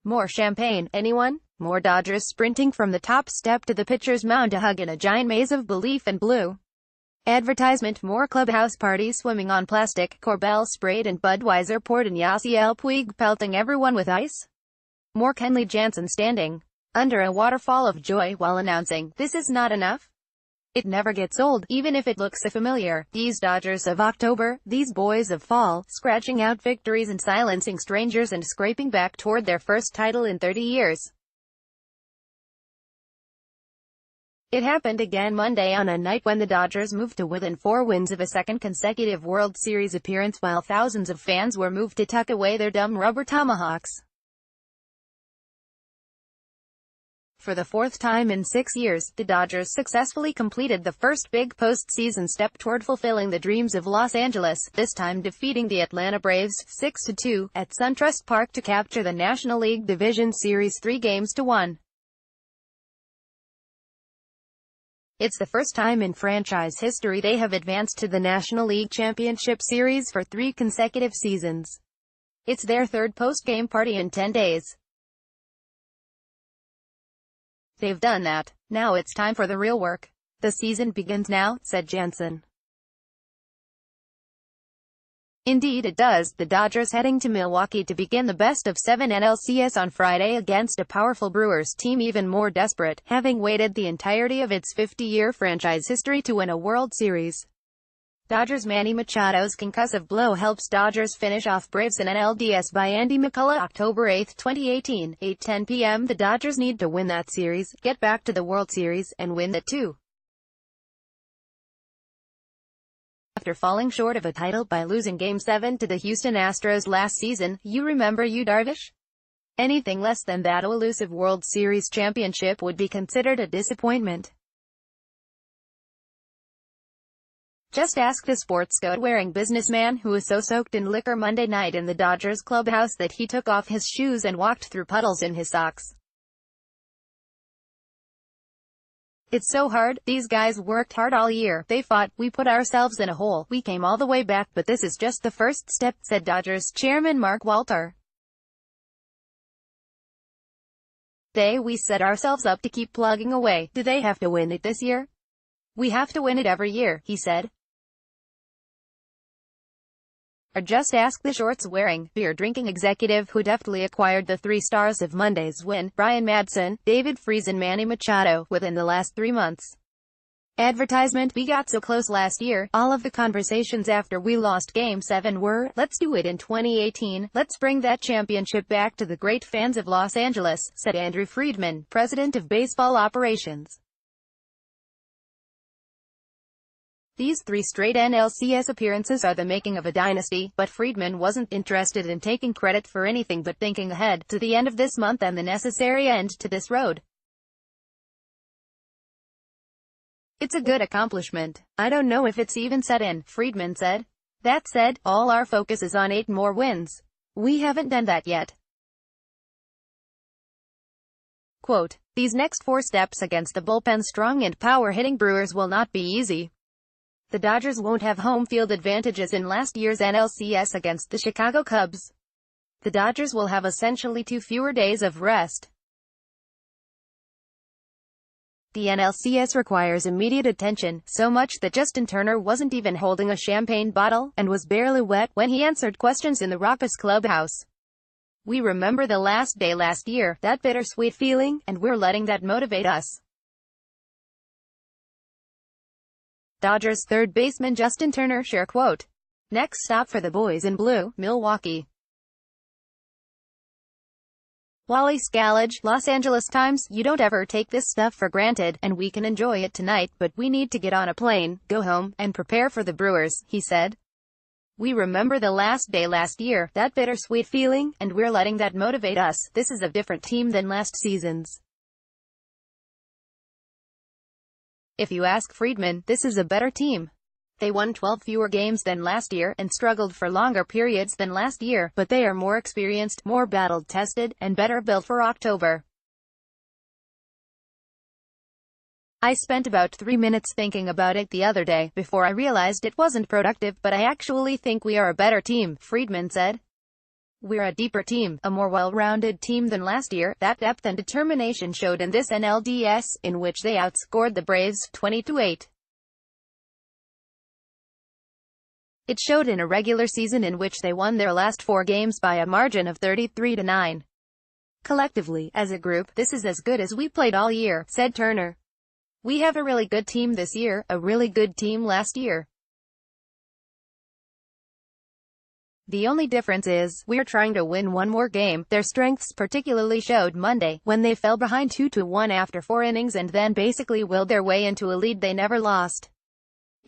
More champagne, anyone? More Dodgers sprinting from the top step to the pitcher's mound to hug in a giant maze of belief and blue. Advertisement. More clubhouse parties swimming on plastic, Corbel sprayed and Budweiser poured and Yasiel Puig pelting everyone with ice. More Kenley Jansen standing under a waterfall of joy while announcing, "This is not enough." It never gets old, even if it looks familiar. These Dodgers of October, these boys of fall, scratching out victories and silencing strangers and scraping back toward their first title in 30 years. It happened again Monday on a night when the Dodgers moved to within 4 wins of a second consecutive World Series appearance while thousands of fans were moved to tuck away their dumb rubber tomahawks. For the 4th time in 6 years, the Dodgers successfully completed the first big postseason step toward fulfilling the dreams of Los Angeles, this time defeating the Atlanta Braves 6-2 at SunTrust Park to capture the National League Division Series 3-1. It's the first time in franchise history they have advanced to the National League Championship Series for 3 consecutive seasons. It's their 3rd post-game party in 10 days. They've done that. Now it's time for the real work. The season begins now, said Jansen. Indeed it does. The Dodgers heading to Milwaukee to begin the best-of-7 NLCS on Friday against a powerful Brewers team even more desperate, having waited the entirety of its 50-year franchise history to win a World Series. Dodgers Manny Machado's concussive blow helps Dodgers finish off Braves and NLDS by Andy McCullough October 8, 2018, 8:10 p.m. The Dodgers need to win that series, get back to the World Series, and win it too. After falling short of a title by losing Game 7 to the Houston Astros last season, you remember Yu Darvish? Anything less than that elusive World Series championship would be considered a disappointment. Just ask the sports coat-wearing businessman who was so soaked in liquor Monday night in the Dodgers clubhouse that he took off his shoes and walked through puddles in his socks. It's so hard. These guys worked hard all year. They fought. We put ourselves in a hole. We came all the way back, but this is just the first step, said Dodgers chairman Mark Walter. We set ourselves up to keep plugging away. Do they have to win it this year? We have to win it every year, he said. Or just ask the shorts-wearing, beer-drinking executive who deftly acquired the 3 stars of Monday's win, Brian Madsen, David Freese and Manny Machado, within the last 3 months. Advertisement. We got so close last year. All of the conversations after we lost Game 7 were, let's do it in 2018, let's bring that championship back to the great fans of Los Angeles, said Andrew Friedman, president of baseball operations. These 3 straight NLCS appearances are the making of a dynasty, but Friedman wasn't interested in taking credit for anything but thinking ahead to the end of this month and the necessary end to this road. It's a good accomplishment. I don't know if it's even set in, Friedman said. That said, all our focus is on 8 more wins. We haven't done that yet. Quote, these next 4 steps against the bullpen-strong and power-hitting Brewers will not be easy. The Dodgers won't have home field advantages in last year's NLCS against the Chicago Cubs. The Dodgers will have essentially 2 fewer days of rest. The NLCS requires immediate attention, so much that Justin Turner wasn't even holding a champagne bottle, and was barely wet, when he answered questions in the raucous clubhouse. We remember the last day last year, that bittersweet feeling, and we're letting that motivate us. Dodgers third baseman Justin Turner share quote. Next stop for the boys in blue, Milwaukee. Wally Scallage, Los Angeles Times, you don't ever take this stuff for granted, and we can enjoy it tonight, but we need to get on a plane, go home, and prepare for the Brewers, he said. We remember the last day last year, that bittersweet feeling, and we're letting that motivate us. This is a different team than last season's. If you ask Friedman, this is a better team. They won 12 fewer games than last year, and struggled for longer periods than last year, but they are more experienced, more battle-tested, and better built for October. I spent about 3 minutes thinking about it the other day, before I realized it wasn't productive, but I actually think we are a better team, Friedman said. We're a deeper team, a more well-rounded team than last year. That depth and determination showed in this NLDS, in which they outscored the Braves 20-8. It showed in a regular season in which they won their last 4 games by a margin of 33-9. Collectively, as a group, this is as good as we played all year, said Turner. We have a really good team this year, a really good team last year. The only difference is, we're trying to win one more game. Their strengths particularly showed Monday, when they fell behind 2-1 after 4 innings and then basically willed their way into a lead they never lost.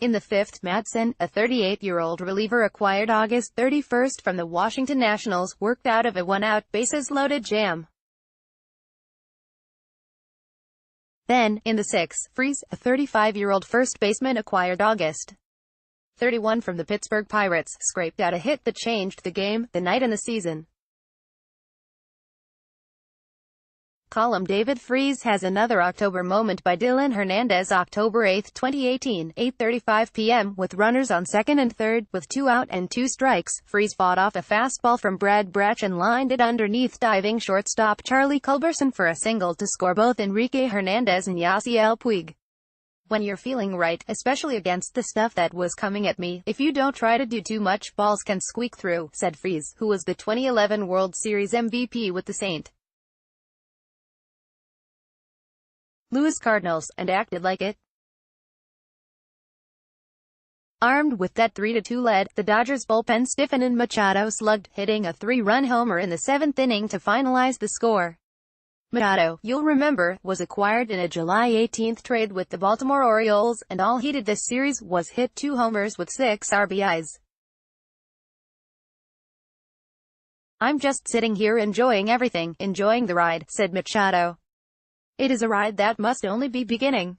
In the 5th, Madsen, a 38-year-old reliever acquired August 31 from the Washington Nationals, worked out of a one-out, bases-loaded jam. Then, in the 6th, Freese, a 35-year-old first baseman acquired August 31 from the Pittsburgh Pirates, scraped out a hit that changed the game, the night and the season. Column David Freese has another October moment by Dylan Hernandez, October 8, 2018, 8:35 p.m. With runners on second and third, with 2 out and 2 strikes, Freese fought off a fastball from Brad Brach and lined it underneath diving shortstop Charlie Culberson for a single to score both Enrique Hernandez and Yasiel Puig. When you're feeling right, especially against the stuff that was coming at me, if you don't try to do too much, balls can squeak through, said Freese, who was the 2011 World Series MVP with the St. Louis Cardinals, and acted like it. Armed with that 3-2 lead, the Dodgers bullpen stiffened and Machado slugged, hitting a 3-run homer in the 7th inning to finalize the score. Machado, you'll remember, was acquired in a July 18 trade with the Baltimore Orioles, and all he did this series was hit 2 homers with 6 RBIs. I'm just sitting here enjoying everything, enjoying the ride, said Machado. It is a ride that must only be beginning.